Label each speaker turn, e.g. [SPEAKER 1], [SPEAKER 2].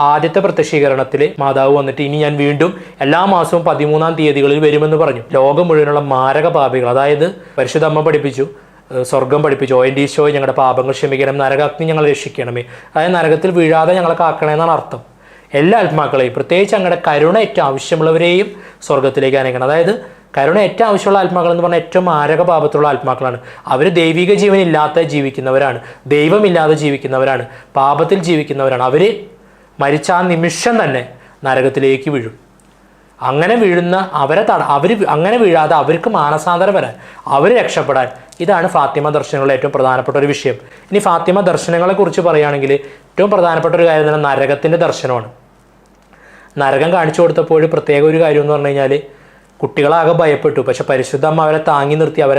[SPEAKER 1] ആദ്യത്തെ പ്രത്യക്ഷീകരണത്തിൽ മാതാവ് വന്നിട്ട് ഇനി ഞാൻ വീണ്ടും എല്ലാ മാസവും 13-ാം തീയതികളിൽ വരുമെന്ന് പറഞ്ഞു. ലോകം മുഴുവനുള്ള മാരക പാപികൾ, അതായത് പരിശുദ്ധ അമ്മ പഠിപ്പിച്ചു, സ്വർഗം പഠിപ്പിച്ചു, ഓ ഞങ്ങളുടെ പാപങ്ങൾ ക്ഷമിക്കണം, നരകാഗ്നി ഞങ്ങളെ രക്ഷിക്കണമേ. അതായത് നരകത്തിൽ വീഴാതെ ഞങ്ങളെ കാക്കണമെന്നാണ് അർത്ഥം. എല്ലാ ആത്മാക്കളെയും, പ്രത്യേകിച്ച് ഞങ്ങളുടെ കരുണ ഏറ്റവും ആവശ്യമുള്ളവരെയും സ്വർഗത്തിലേക്ക് അനയിക്കണം. അതായത് കരുണ ഏറ്റവും ആവശ്യമുള്ള ആത്മാക്കൾ എന്ന് പറഞ്ഞാൽ ഏറ്റവും മാരക പാപത്തുള്ള ആത്മാക്കളാണ്. അവർ ദൈവിക ജീവനില്ലാതെ ജീവിക്കുന്നവരാണ്, ദൈവമില്ലാതെ ജീവിക്കുന്നവരാണ്, പാപത്തിൽ ജീവിക്കുന്നവരാണ്. അവർ മരിച്ച ആ നിമിഷം തന്നെ നരകത്തിലേക്ക് വീഴും. അങ്ങനെ വീഴുന്ന അങ്ങനെ വീഴാതെ അവർക്ക് മാനസാന്തരം വരാൻ, അവർ രക്ഷപ്പെടാൻ, ഇതാണ് ഫാത്തിമ ദർശനങ്ങളുടെ ഏറ്റവും പ്രധാനപ്പെട്ട ഒരു വിഷയം. ഇനി ഫാത്തിമ ദർശനങ്ങളെ കുറിച്ച് പറയുകയാണെങ്കിൽ ഏറ്റവും പ്രധാനപ്പെട്ട ഒരു കാര്യം തന്നെ നരകത്തിൻ്റെ ദർശനമാണ്. നരകം കാണിച്ചു കൊടുത്തപ്പോൾ പ്രത്യേക ഒരു കാര്യം എന്ന് പറഞ്ഞു കഴിഞ്ഞാൽ കുട്ടികളാകെ ഭയപ്പെട്ടു. പക്ഷെ പരിശുദ്ധ അമ്മ അവരെ താങ്ങി നിർത്തി അവരെ